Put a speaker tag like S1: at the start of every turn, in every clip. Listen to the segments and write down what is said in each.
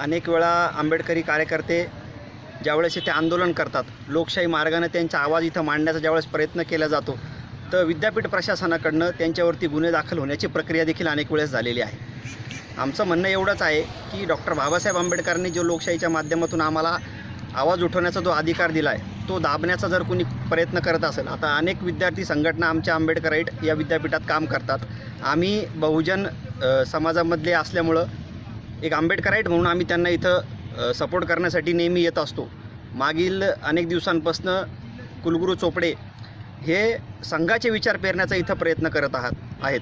S1: अनेक वेळा आंबेडकरी कार्यकर्ते ज्यावेळेस इथे आंदोलन करतात, लोकशाही मार्गाने त्यांचा आवाज इथं मांडण्याचा ज्यावेळेस प्रयत्न केला जातो, तर विद्यापीठ प्रशासनाकडनं त्यांच्यावरती गुन्हे दाखल होण्याची प्रक्रिया देखील अनेक वेळेस झालेली आहे. आमचं म्हणणं एवढंच आहे की डॉक्टर बाबासाहेब आंबेडकरांनी जो लोकशाहीच्या माध्यमातून आम्हाला आवाज उठवण्याचा जो अधिकार दिला आहे, तो दाबण्याचा जर कोणी प्रयत्न करत असेल, आता अनेक विद्यार्थी संघटना आमच्या आंबेडकराईट या विद्यापीठात काम करतात. आम्ही बहुजन समाजामधले असल्यामुळं एक आंबेडकराईट म्हणून आम्ही त्यांना इथं सपोर्ट करण्यासाठी नेहमी येत असतो. मागील अनेक दिवसांपासून कुलगुरू चोपडे हे संघाचे विचार पेरण्याचा इथं प्रयत्न करत आहेत.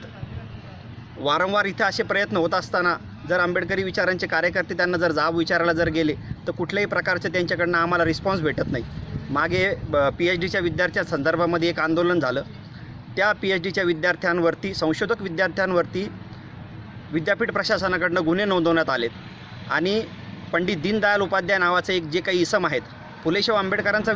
S1: वारंवार इथं असे प्रयत्न होत असताना जर आंबेडकरी विचारांचे कार्यकर्ते त्यांना जर जाब विचारायला जर गेले तर कुठल्याही प्रकारचं त्यांच्याकडनं आम्हाला रिस्पॉन्स भेटत नाही. मागे PhDच्या विद्यार्थ्यांसंदर्भामध्ये एक आंदोलन झालं. त्या PhDच्या विद्यार्थ्यांवरती, संशोधक विद्यार्थ्यांवरती विद्यापीठ प्रशासनाकडनं गुन्हे नोंदवण्यात आलेत आणि पंडित दीनदयाल उपाध्याय नावाचे एक जे काही इसम आहेत, फुलेशाह आंबेडकरांचा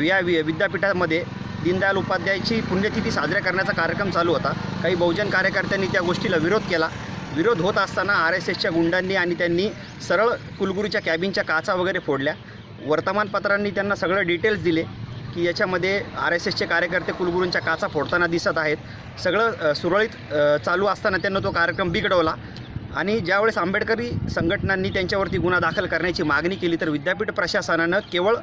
S1: या विद्यापीठामध्ये दीनदयाल उपाध्यायची पुण्यतिथी साजऱ्या करण्याचा कार्यक्रम चालू होता. काही बहुजन कार्यकर्त्यांनी त्या गोष्टीला विरोध केला. विरोध होत असताना RSSच्या गुंडांनी आणि त्यांनी सरळ कुलगुरूच्या कॅबिनच्या काचा वगैरे फोडल्या. वर्तमानपत्रांनी त्यांना सगळं डिटेल्स दिले की याच्यामध्ये RSSचे कार्यकर्ते कुलगुरूंच्या काचा फोडताना दिसत आहेत. सगळं सुरळीत चालू असताना त्यांना तो कार्यक्रम बिघडवला आणि ज्यावेळेस आंबेडकरी संघटनांनी त्यांच्यावरती गुन्हा दाखल करण्याची मागणी केली तर विद्यापीठ प्रशासनानं केवळ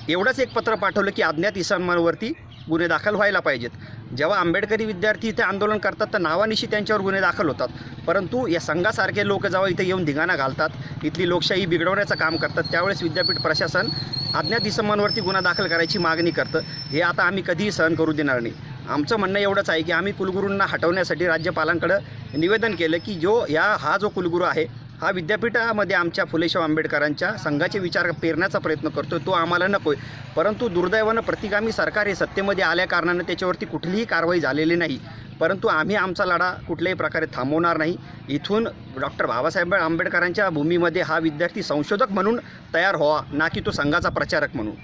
S1: एवढंच एक पत्र पाठवलं की अज्ञात इसमांवरती गुन्हे दाखल व्हायला पाहिजेत. जेव्हा आंबेडकरी विद्यार्थी इथे आंदोलन करतात तर नावानिशी त्यांच्यावर गुन्हे दाखल होतात, परंतु या संघासारखे लोक जेव्हा इथे येऊन धिंगाणा घालतात, इथली लोकशाही बिघडवण्याचं काम करतात, त्यावेळेस विद्यापीठ प्रशासन अज्ञात इसमांवरती गुन्हा दाखल करायची मागणी करतं. हे आता आम्ही कधीही सहन करू देणार नाही. आमचं म्हणणं एवढंच आहे की आम्ही कुलगुरूंना हटवण्यासाठी राज्यपालांकडं निवेदन केलं की हा जो कुलगुरू आहे, हा विद्यापीठामध्ये आमच्या फुलेशाह आंबेडकरांच्या संघाचे विचार पेरण्याचा प्रयत्न करतो, तो आम्हाला नको आहे. परंतु दुर्दैवानं प्रतिगामी सरकार हे सत्तेमध्ये आल्याकारणानं त्याच्यावरती कुठलीही कारवाई झालेली नाही. परंतु आम्ही आमचा लढा कुठल्याही प्रकारे थांबवणार नाही. इथून डॉक्टर बाबासाहेब आंबेडकरांच्या भूमीमध्ये हा विद्यार्थी संशोधक म्हणून तयार व्हावा, ना की तो संघाचा प्रचारक म्हणून.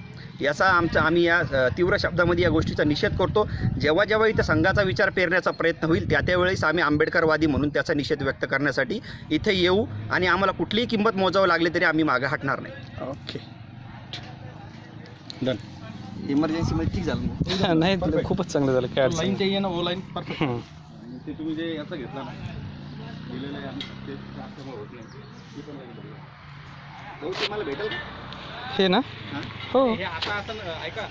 S1: याचा आम्ही या तीव्र शब्दामध्ये या गोष्टीचा निषेध करतो. जेव्हा जेव्हा इथं संघाचा विचार पेरण्याचा प्रयत्न होईल त्यावेळेस आम्ही आंबेडकरवादी म्हणून त्याचा निषेध व्यक्त करण्यासाठी इथे येऊ आणि आम्हाला कुठलीही किंमत मोजावं लागली तरी आम्ही मागे हटणार नाही.
S2: Okay,
S1: done. इमर्जन्सीमध्ये ठीक झालं
S2: नाही, खूपच चांगलं झालं. काय
S3: लाईन चाहिए ना, वो लाईन परफेक्ट.
S2: ते
S3: तुम्ही जे याचा घेतला ना, दिलेलं आहे आम्ही, ते असं होत नाही. ती पण लाईन बघा.
S1: मला भेटेल
S2: हे ना. हो,
S3: हे आता असं ऐका.